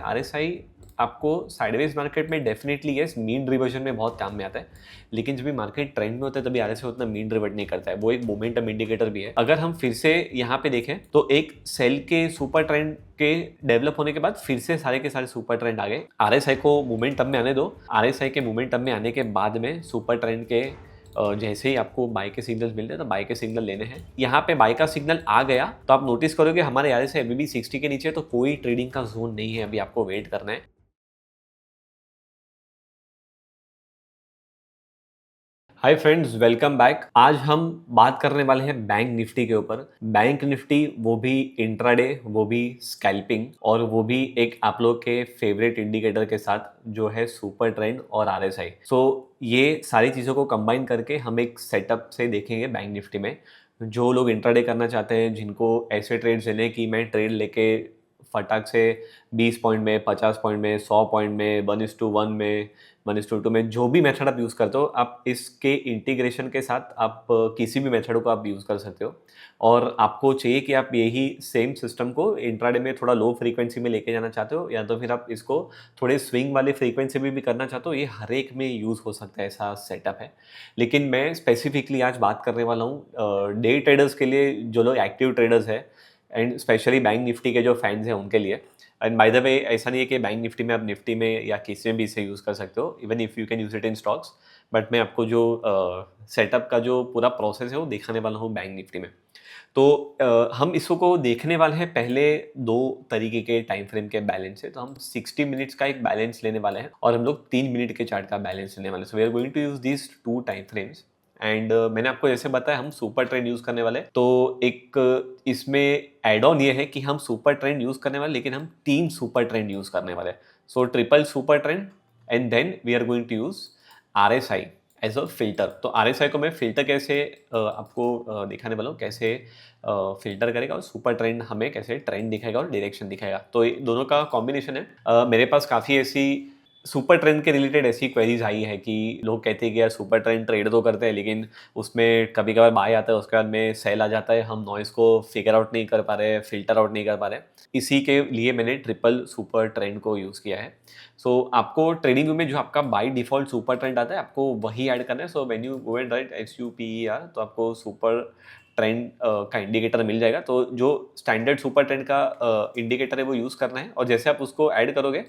RSI आपको sideways market में definitely yes mean reversion में बहुत काम में आता है, लेकिन जब भी मार्केट ट्रेंड में होता है तभी आरएसआई उतना मीन रिवर्ट नहीं करता है। वो एक मोमेंटम इंडिकेटर भी है। अगर हम फिर से यहाँ पे देखें तो एक सेल के सुपर ट्रेंड के डेवलप होने के बाद फिर से सारे के सारे सुपर ट्रेंड आ गए। आरएसआई को मोमेंटम में आने दो। आरएसआई के मोमेंटम में आने के बाद में सुपर ट्रेंड के जैसे ही आपको बाय के सिग्नल्स मिलते हैं तो बाय के सिग्नल लेने हैं। यहाँ पे बाय का सिग्नल आ गया तो आप नोटिस करोगे हमारे आरएसआई अभी भी 60 के नीचे, तो कोई ट्रेडिंग का जोन नहीं है, अभी आपको वेट करना है। Hi friends, welcome back. आज हम बात करने वाले हैं बैंक निफ्टी के ऊपर। बैंक निफ्टी, वो भी इंट्राडे, वो भी स्कैल्पिंग, और वो भी एक आप लोग के फेवरेट इंडिकेटर के साथ जो है सुपर ट्रेंड और आरएसआई। सो ये सारी चीज़ों को कंबाइन करके हम एक सेटअप से देखेंगे बैंक निफ्टी में। जो लोग इंट्राडे करना चाहते हैं, जिनको ऐसे ट्रेड्स लेने की मैं ट्रेड लेके फटाक से 20 पॉइंट में, 50 पॉइंट में, 100 पॉइंट में, 1:1 में, 1:2 में, जो भी मेथड आप यूज़ करते हो, आप इसके इंटीग्रेशन के साथ आप किसी भी मेथड को आप यूज़ कर सकते हो। और आपको चाहिए कि आप यही सेम सिस्टम को इंट्राडे में थोड़ा लो फ्रीक्वेंसी में लेके जाना चाहते हो, या तो फिर आप इसको थोड़े स्विंग वाले फ्रीक्वेंसी में भी करना चाहते हो। ये हर एक में यूज़ हो सकता है, ऐसा सेटअप है। लेकिन मैं स्पेसिफिकली आज बात करने वाला हूँ डे ट्रेडर्स के लिए, जो लोग एक्टिव ट्रेडर्स हैं, एंड स्पेशली बैंक निफ्टी के जो फैंस हैं उनके लिए। एंड बाय द वे, ऐसा नहीं है कि बैंक निफ्टी में आप निफ्टी में या किसी में भी इसे यूज़ कर सकते हो, even if you can use it in stocks. But मैं आपको जो सेटअप का जो पूरा प्रोसेस है वो दिखाने वाला हूँ बैंक निफ्टी में। तो हम इसको देखने वाले हैं पहले दो तरीके के टाइम फ्रेम के बैलेंस है। तो हम 60 मिनट्स का एक बैलेंस लेने वाले हैं और हम लोग 3 मिनट के चार्ट का बैलेंस लेने वाले हैं। So we are going to use this two time frames. And मैंने आपको जैसे बताया हम सुपर ट्रेंड यूज़ करने वाले हैं। तो एक इसमें एड ऑन ये है कि हम सुपर ट्रेंड यूज़ करने वाले, लेकिन हम 3 सुपर ट्रेंड यूज़ करने वाले हैं। So triple super trend, and then we are going to use RSI as a filter. तो आरएसआई को मैं फिल्टर कैसे आपको दिखाने वाला हूँ, कैसे फिल्टर करेगा, और सुपर ट्रेंड हमें कैसे ट्रेंड दिखाएगा और डायरेक्शन दिखाएगा। तो ये दोनों का कॉम्बिनेशन है। मेरे पास काफ़ी ऐसी सुपर ट्रेंड के रिलेटेड ऐसी क्वेरीज आई है कि लोग कहते हैं कि यार सुपर ट्रेंड ट्रेड तो करते हैं, लेकिन उसमें कभी कभार बाय आता है, उसके बाद में सेल आ जाता है, हम नॉइस को फिगर आउट नहीं कर पा रहे, फिल्टर आउट नहीं कर पा रहे। इसी के लिए मैंने ट्रिपल सुपर ट्रेंड को यूज़ किया है। सो आपको ट्रेडिंग व्यू में जो आपका बाय डिफॉल्ट सुपर ट्रेंड आता है, आपको वही ऐड करना है। So when you go and right SUPER, तो आपको सुपर ट्रेंड का इंडिकेटर मिल जाएगा। तो जो स्टैंडर्ड सुपर ट्रेंड का इंडिकेटर है वो यूज़ करना है, और जैसे आप उसको ऐड करोगे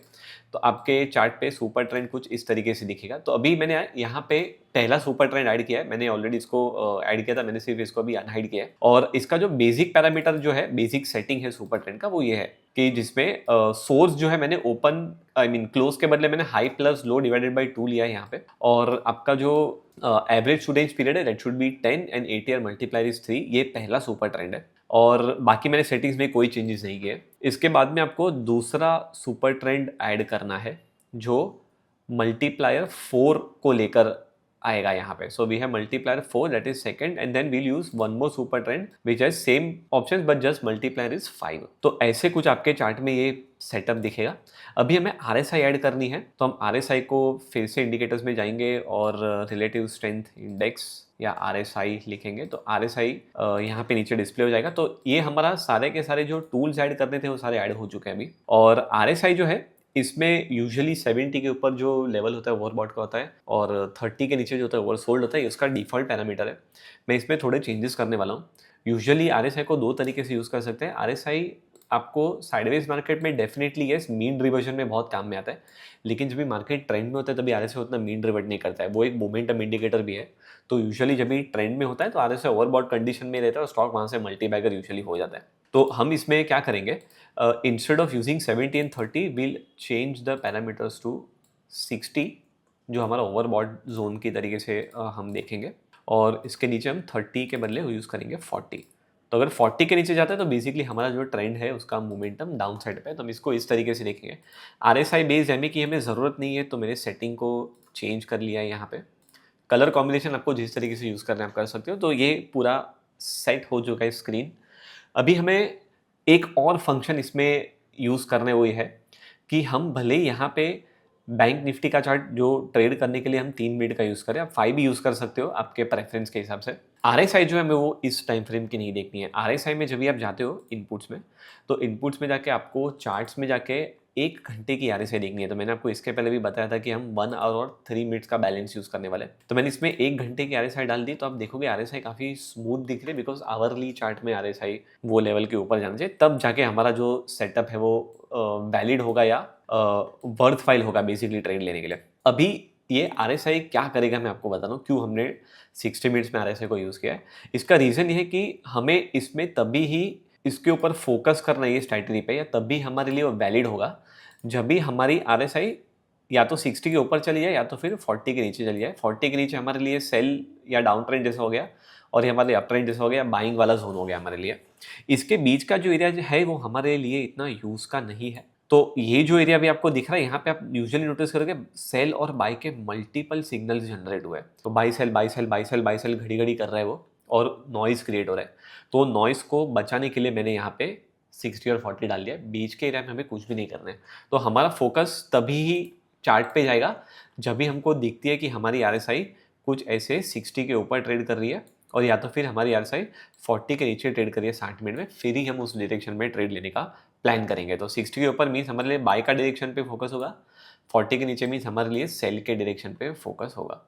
तो आपके चार्ट पे सुपर ट्रेंड कुछ इस तरीके से दिखेगा। तो अभी मैंने यहाँ पे पहला सुपर ट्रेंड ऐड किया है। मैंने ऑलरेडी इसको ऐड किया था, मैंने सिर्फ इसको अभी अनहाइड किया है। और इसका जो बेसिक पैरामीटर जो है, बेसिक सेटिंग है सुपर ट्रेंड का, वो ये है कि जिसमें सोर्स जो है मैंने ओपन, आई मीन क्लोज के बदले मैंने high plus low divided by 2 लिया है यहाँ पे। और आपका जो एवरेज स्टूडेंट पीरियड है that should be 10 and ATR multiplier is 3। ये पहला सुपर ट्रेंड है, और बाकी मैंने सेटिंग्स में कोई चेंजेस नहीं किए। इसके बाद में आपको दूसरा सुपर ट्रेंड ऐड करना है, जो मल्टीप्लायर 4 को लेकर आएगा यहाँ पे। So we have multiplier 4, that is second, and then we'll use one more super trend which has same options but just multiplier is 5। तो ऐसे कुछ आपके चार्ट में ये सेटअप दिखेगा। अभी हमें RSI ऐड करनी है, तो हम RSI को फिर से इंडिकेटर्स में जाएंगे और रिलेटिव स्ट्रेंथ इंडेक्स या RSI लिखेंगे। तो RSI यहाँ पे नीचे डिस्प्ले हो जाएगा। तो ये हमारा सारे के सारे जो टूल्स ऐड करने थे वो सारे ऐड हो चुके हैं अभी। और RSI जो है, इसमें यूजुअली 70 के ऊपर जो लेवल होता है ओवरबॉट का होता है, और 30 के नीचे जो होता है ओवरसोल्ड होता है। उसका डिफॉल्ट पैरामीटर है। मैं इसमें थोड़े चेंजेस करने वाला हूँ। यूजुअली RSI को दो तरीके से यूज़ कर सकते हैं। RSI आपको साइडवेज मार्केट में डेफिनेटली यस मीन रिवर्जन में बहुत काम में आता है, लेकिन जब भी मार्केट ट्रेंड में होता है तभी RSI उतना मीन रिवर्ट नहीं करता है। वो एक मोमेंटम इंडिकेटर भी है। तो यूजुअली जब भी ट्रेंड में होता है तो RSI ओवरबॉट कंडीशन में रहता है, और स्टॉक वहाँ से मल्टी बैगर यूजुअली हो जाता है। तो हम इसमें क्या करेंगे, instead of using 70 and 30 will change the parameters to 60, जो हमारा ओवरबॉट जोन की तरीके से हम देखेंगे। और इसके नीचे हम 30 के बदले यूज़ करेंगे 40। तो अगर 40 के नीचे जाता है तो बेसिकली हमारा जो ट्रेंड है उसका मोमेंटम डाउन साइड पे है। तो हम इसको इस तरीके से देखेंगे। RSI बेस्ड एमए की हमें ज़रूरत नहीं है, तो मैंने सेटिंग को चेंज कर लिया है यहाँ पे। कलर कॉम्बिनेशन आपको जिस तरीके से यूज़ करना है आप कर सकते हो। तो ये पूरा सेट हो चुका है स्क्रीन। अभी हमें एक और फंक्शन इसमें यूज़ करना है, वो ये है कि हम भले ही यहाँ पे बैंक निफ्टी का चार्ट जो ट्रेड करने के लिए हम 3 मिनट का यूज़ करें, आप 5 भी यूज़ कर सकते हो आपके प्रेफरेंस के हिसाब से। RSI जो है हमें वो इस टाइम फ्रेम की नहीं देखनी है। RSI में जब भी आप जाते हो इनपुट्स में, तो इनपुट्स में जाके आपको चार्ट्स में जाके 1 घंटे की आरएसआई देखनी है, तो मैंने आपको इसके पहले भी बताया था कि हम 1 आवर और 3 मिनट्स का बैलेंस यूज़ करने वाले हैं। तो मैंने इसमें 1 घंटे की आरएसआई डाल दी, तो आप देखोगे आरएसआई काफ़ी स्मूथ दिख रही है, बिकॉज़ आवरली चार्ट में आरएसआई वो लेवल के ऊपर जाना चाहिए, तब जाके हमारा जो सेटअप है वो वैलिड होगा या वर्थवाइल होगा बेसिकली ट्रेड लेने के लिए। अभी ये आरएसआई क्या करेगा मैं आपको बता रहा हूँ, क्यों हमने 60 मिनट्स में आरएसआई को यूज़ किया है। इसका रीज़न ये है कि हमें इसमें तभी ही इसके ऊपर फोकस करना है, ये स्ट्रैटेजी पे, या तभी हमारे लिए वो वैलिड होगा जब भी हमारी आरएसआई या तो 60 के ऊपर चली जाए या तो फिर 40 के नीचे चली जाए। 40 के नीचे हमारे लिए सेल या डाउन ट्रेंड जैसा हो गया, और ये हमारे लिए अप ट्रेंड जैसा हो गया, बाइंग वाला जोन हो गया हमारे लिए। इसके बीच का जो एरिया है वो हमारे लिए इतना यूज़ का नहीं है। तो ये जो एरिया भी आपको दिख रहा है, यहाँ पे आप यूजुअली नोटिस करोगे सेल और बाय के मल्टीपल सिग्नल्स जनरेट हुए हैं। तो buy sell buy sell buy sell buy sell घड़ी-घड़ी कर रहा है वो, और नॉइज़ क्रिएट हो रहा है। तो नॉइज़ को बचाने के लिए मैंने यहाँ पे 60 और 40 डाल दिया है। बीच के एरिया में हमें कुछ भी नहीं करना है। तो हमारा फोकस तभी ही चार्ट पे जाएगा जब भी हमको दिखती है कि हमारी आरएसआई कुछ ऐसे 60 के ऊपर ट्रेड कर रही है, और या तो फिर हमारी आरएसआई 40 के नीचे ट्रेड कर रही है 60 मिनट में, फिर ही हम उस डायरेक्शन में ट्रेड लेने का प्लान करेंगे। तो 60 के ऊपर मीन्स हमारे लिए बाय का डायरेक्शन पे फोकस होगा, 40 के नीचे मीन्स हमारे लिए सेल के डायरेक्शन पे फोकस होगा।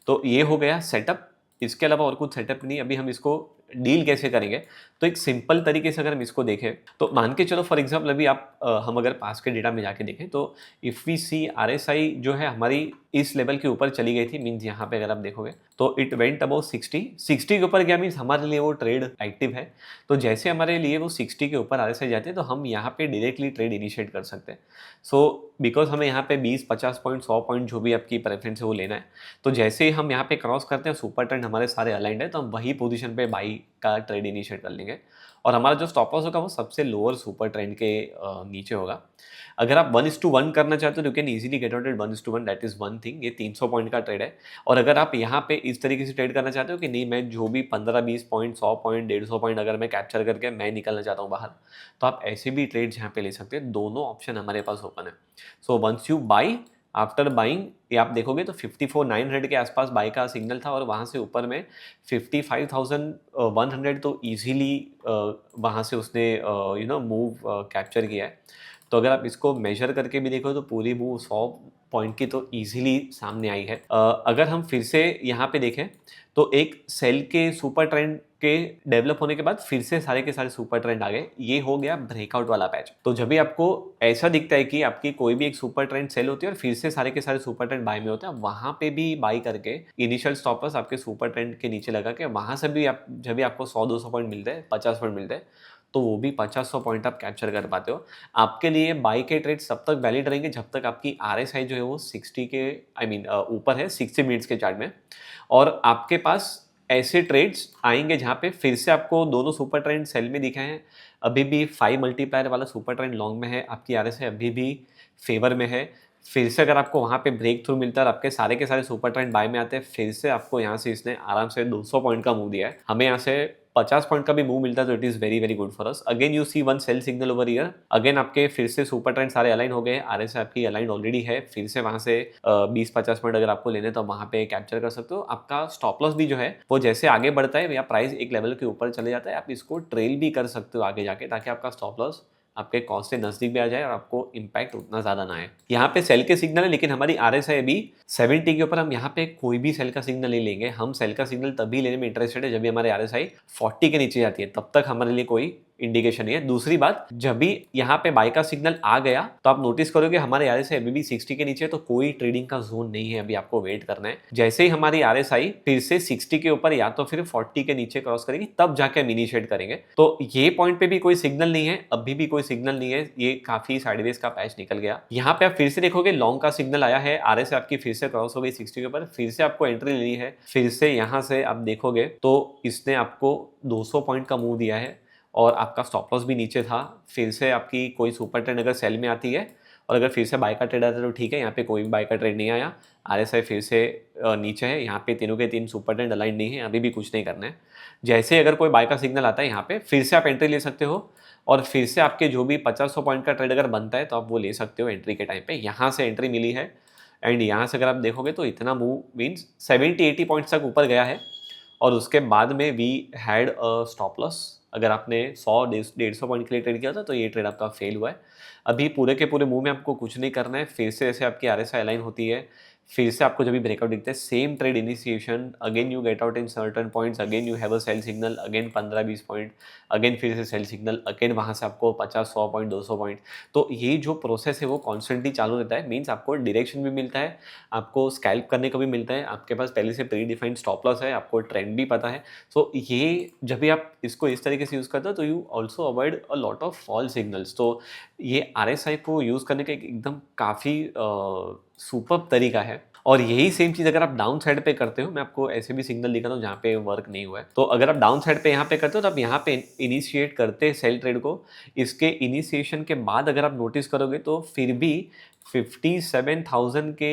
तो ये हो गया सेटअप। इसके अलावा और कुछ सेटअप नहीं। अभी हम इसको डील कैसे करेंगे, तो एक सिंपल तरीके से अगर हम इसको देखें, तो मान के चलो फॉर एग्जांपल अभी हम अगर पास के डेटा में जाके देखें, तो इफ़ वी सी आरएसआई जो है हमारी इस लेवल के ऊपर चली गई थी, मीन्स यहाँ पे अगर आप देखोगे तो इट वेंट अबाउट 60 के ऊपर गया, मीन्स हमारे लिए वो ट्रेड एक्टिव है। तो जैसे हमारे लिए वो 60 के ऊपर आरएसआई जाते हैं, तो हम यहाँ पे डायरेक्टली ट्रेड इनिशिएट कर सकते हैं। सो बिकॉज हमें यहाँ पे 20-50 पॉइंट 100 पॉइंट जो भी आपकी प्रेफरेंस है वो लेना है। तो जैसे ही हम यहाँ पे क्रॉस करते हैं, सुपर ट्रेंड हमारे सारे अलाइंड है, तो हम वही पोजीशन पे बाई का ट्रेड इनिशिएट कर लेंगे, और हमारा जो स्टॉप लॉस होगा वो सबसे लोअर सुपर ट्रेंड के नीचे होगा। अगर आप 1:1 करना चाहते हो, you can easily get out at 1:1, that is one thing. ये 300 पॉइंट का ट्रेड है। और अगर आप यहाँ पे इस तरीके से ट्रेड करना चाहते हो कि नहीं, मैं जो भी 15-20 पॉइंट 100 पॉइंट 150 पॉइंट अगर मैं कैप्चर करके मैं निकलना चाहता हूँ बाहर, तो आप ऐसे भी ट्रेड्स यहाँ पे ले सकते हैं। दोनों ऑप्शन हमारे पास ओपन है। So once you buy, after buying, ये आप देखोगे तो 54,900 के आसपास बाई का सिग्नल था, और वहाँ से ऊपर में 55,100 तो इजीली वहाँ से उसने मूव कैप्चर किया है। तो अगर आप इसको मेजर करके भी देखो तो पूरी मूव 100 पॉइंट की तो इजीली सामने आई है। अगर हम फिर से यहाँ पे देखें, तो एक सेल के सुपर ट्रेंड के डेवलप होने के बाद फिर से सारे के सारे सुपर ट्रेंड आ गए। ये हो गया ब्रेकआउट वाला पैच। तो जब भी आपको ऐसा दिखता है कि आपकी कोई भी एक सुपर ट्रेंड सेल होती है और फिर से सारे के सारे सुपर ट्रेंड बाय में होते हैं, वहां पे भी बाई करके इनिशियल स्टॉप लॉस आपके सुपर ट्रेंड के नीचे लगा के वहां से भी आप जब भी आपको 100-200 पॉइंट मिलते हैं, 50 पॉइंट मिलते हैं, तो वो भी 50-100 पॉइंट आप कैप्चर कर पाते हो। आपके लिए बाई के ट्रेड तब तक वैलिड रहेंगे जब तक आपकी आरएसआई जो है वो 60 के ऊपर है, 60 मिनट्स के चार्ट में, और आपके पास ऐसे ट्रेड्स आएंगे जहाँ पे फिर से आपको दोनों सुपर ट्रेंड सेल में दिखे हैं। अभी भी 5 मल्टीप्लायर वाला सुपर ट्रेंड लॉन्ग में है, आपकी आरएसआई अभी भी फेवर में है। फिर से अगर आपको वहाँ पे ब्रेक थ्रू मिलता है और आपके सारे के सारे सुपर ट्रेंड बाय में आते हैं, फिर से आपको यहाँ से इसने आराम से 200 पॉइंट का मूव दिया है। हमें यहाँ से 50 पॉइंट का भी मूव मिलता है, तो it is very very good for us. Again you see one sell signal over here. Again आपके फिर से सुपर ट्रेंड सारे अलाइन हो गए, आरएसआई आपकी अलाइन ऑलरेडी है। फिर से वहां से 20-50 पॉइंट अगर आपको लेने तो वहां पे कैप्चर कर सकते हो। आपका स्टॉप लॉस भी जो है वो जैसे आगे बढ़ता है या प्राइस एक लेवल के ऊपर चले जाता है, आप इसको ट्रेल भी कर सकते हो आगे जाके, ताकि आपका स्टॉप लॉस आपके कॉस्ट से नजदीक भी आ जाए और आपको इम्पैक्ट उतना ज्यादा ना आए। यहाँ पे सेल के सिग्नल है, लेकिन हमारी आरएसआई अभी 70 के ऊपर। हम यहाँ पे कोई भी सेल का सिग्नल नहीं लेंगे। हम सेल का सिग्नल तभी लेने में इंटरेस्टेड है जब भी हमारे आरएसआई 40 के नीचे जाती है, तब तक हमारे लिए कोई इंडिकेशन नहीं है। दूसरी बात, जब भी यहाँ पे बाय का सिग्नल आ गया तो आप नोटिस करोगे हमारे आरएसआई अभी भी 60 के नीचे, तो कोई ट्रेडिंग का जोन नहीं है, अभी आपको वेट करना है। जैसे ही हमारी आरएसआई फिर से 60 के ऊपर या तो फिर 40 के नीचे क्रॉस करेगी, तब जाके हम इनिशिएट करेंगे। तो ये पॉइंट पे भी कोई सिग्नल नहीं है, अभी भी कोई सिग्नल नहीं है, ये काफी साइडवेज का पैच निकल गया। यहाँ पे आप फिर से देखोगे लॉन्ग का सिग्नल आया है, आरएसआई आपकी फिर से क्रॉस हो गई 60 के ऊपर, फिर से आपको एंट्री लेनी है। फिर से यहाँ से आप देखोगे तो इसने आपको 200 पॉइंट का मूव दिया है, और आपका स्टॉप लॉस भी नीचे था। फिर से आपकी कोई सुपर ट्रेंड अगर सेल में आती है और अगर फिर से बाय का ट्रेड आता है तो ठीक है, यहाँ पे कोई भी बाय का ट्रेड नहीं आया। आरएसआई फिर से नीचे है, यहाँ पे तीनों के तीन सुपर ट्रेंड अलाइन नहीं है, अभी भी कुछ नहीं करना है। जैसे अगर कोई बाय का सिग्नल आता है यहाँ पे, फिर से आप एंट्री ले सकते हो, और फिर से आपके जो भी 50-100 पॉइंट का ट्रेड अगर बनता है तो आप वो ले सकते हो एंट्री के टाइम पे। यहाँ से एंट्री मिली है, एंड यहाँ से अगर आप देखोगे तो इतना मूव मीन्स 70-80 पॉइंट्स तक ऊपर गया है, और उसके बाद में we had a stop loss अगर आपने 100 150 पॉइंट के लिए ट्रेड किया था तो ये ट्रेड आपका फेल हुआ है। अभी पूरे के पूरे मूव में आपको कुछ नहीं करना है, फिर से जैसे आपकी आरएसआई अलाइन होती है, फिर से आपको जब भी ब्रेकआउट दिखता है, same trade initiation, again you get out in certain points, again you have a sell signal, again 15-20 point, again फिर से सेल सिग्नल, अगेन वहाँ से आपको 50-100 पॉइंट, 200 पॉइंट। तो ये जो प्रोसेस है वो कॉन्स्टेंटली चालू रहता है, मीन्स आपको डायरेक्शन भी मिलता है, आपको स्कैल्प करने को भी मिलता है, आपके पास पहले से प्री डिफाइंड स्टॉप लॉस है, आपको ट्रेंड भी पता है। सो ये जब भी आप इसको इस तरीके से यूज़ करते हो तो you also avoid a lot of fall signals. तो ये आरएसआई को यूज़ करने का एक एकदम काफ़ी सुपर्ब तरीका है। और यही सेम चीज़ अगर आप डाउन साइड पे करते हो, मैं आपको ऐसे भी सिग्नल दिखाता हूँ जहाँ पे वर्क नहीं हुआ है। तो अगर आप डाउन साइड पे यहाँ पे करते हो तो आप यहाँ पे इनिशिएट करते हैं सेल ट्रेड को, इसके इनिशिएशन के बाद अगर आप नोटिस करोगे तो फिर भी 57,000 के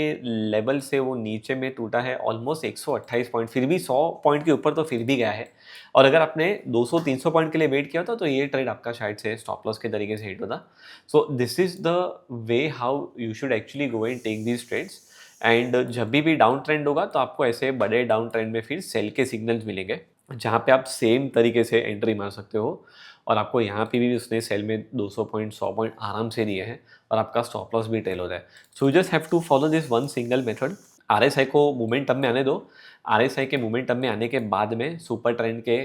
लेवल से वो नीचे में टूटा है ऑलमोस्ट 128 पॉइंट, फिर भी 100 पॉइंट के ऊपर तो फिर भी गया है। और अगर आपने 200-300 पॉइंट के लिए वेट किया था तो ये ट्रेड आपका शायद से स्टॉप लॉस के तरीके से हिट होता। So this is the way how you should actually go and take these trades. And जब भी डाउन ट्रेंड होगा तो आपको ऐसे बड़े डाउन ट्रेंड में फिर सेल के सिग्नल्स मिलेंगे, जहाँ पे आप सेम तरीके से एंट्री मार सकते हो। और आपको यहाँ पे भी उसने सेल में 200 पॉइंट 100 पॉइंट आराम से दिए हैं और आपका स्टॉप लॉस भी टेल हो जाए। So you just have to follow this one single method. RSI को मोमेंटम में आने दो, आरएसआई के मोमेंटम में आने के बाद में सुपर ट्रेंड के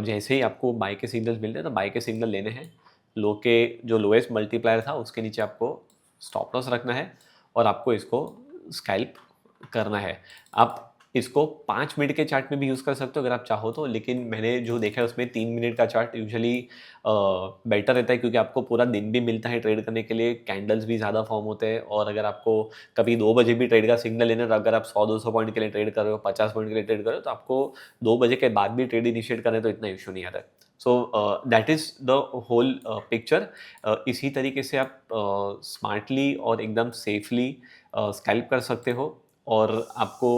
जैसे ही आपको बाय के सिग्नल्स मिलते हैं तो बाय के सिग्नल लेने हैं। लो के जो लोएस्ट मल्टीप्लायर था उसके नीचे आपको स्टॉप लॉस रखना है और आपको इसको स्कैल्प करना है। आप इसको 5 मिनट के चार्ट में भी यूज़ कर सकते हो अगर आप चाहो तो, लेकिन मैंने जो देखा है उसमें 3 मिनट का चार्ट यूजुअली बेटर रहता है, क्योंकि आपको पूरा दिन भी मिलता है ट्रेड करने के लिए, कैंडल्स भी ज़्यादा फॉर्म होते हैं। और अगर आपको कभी 2 बजे भी ट्रेड का सिग्नल लेना है तो अगर आप 100-200 पॉइंट के लिए ट्रेड कर रहे हो, 50 पॉइंट के लिए ट्रेड कर रहे हो, तो आपको 2 बजे के बाद भी ट्रेड इनिशिएट करें तो इतना इशू नहीं आता है। So that is the whole picture. इसी तरीके से आप स्मार्टली और एकदम सेफली स्कैल्प कर सकते हो। और आपको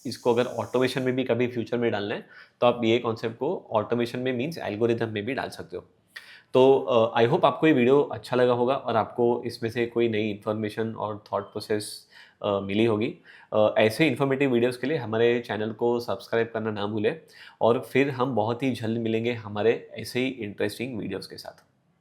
इसको अगर ऑटोमेशन में भी कभी फ्यूचर में डालना है तो आप ये कॉन्सेप्ट को ऑटोमेशन में मीन्स एल्गोरिथम में भी डाल सकते हो। तो आई होप आपको ये वीडियो अच्छा लगा होगा और आपको इसमें से कोई नई इन्फॉर्मेशन और थॉट प्रोसेस मिली होगी। ऐसे इन्फॉर्मेटिव वीडियोस के लिए हमारे चैनल को सब्सक्राइब करना ना भूलें और फिर हम बहुत ही जल्द मिलेंगे हमारे ऐसे ही इंटरेस्टिंग वीडियोस के साथ।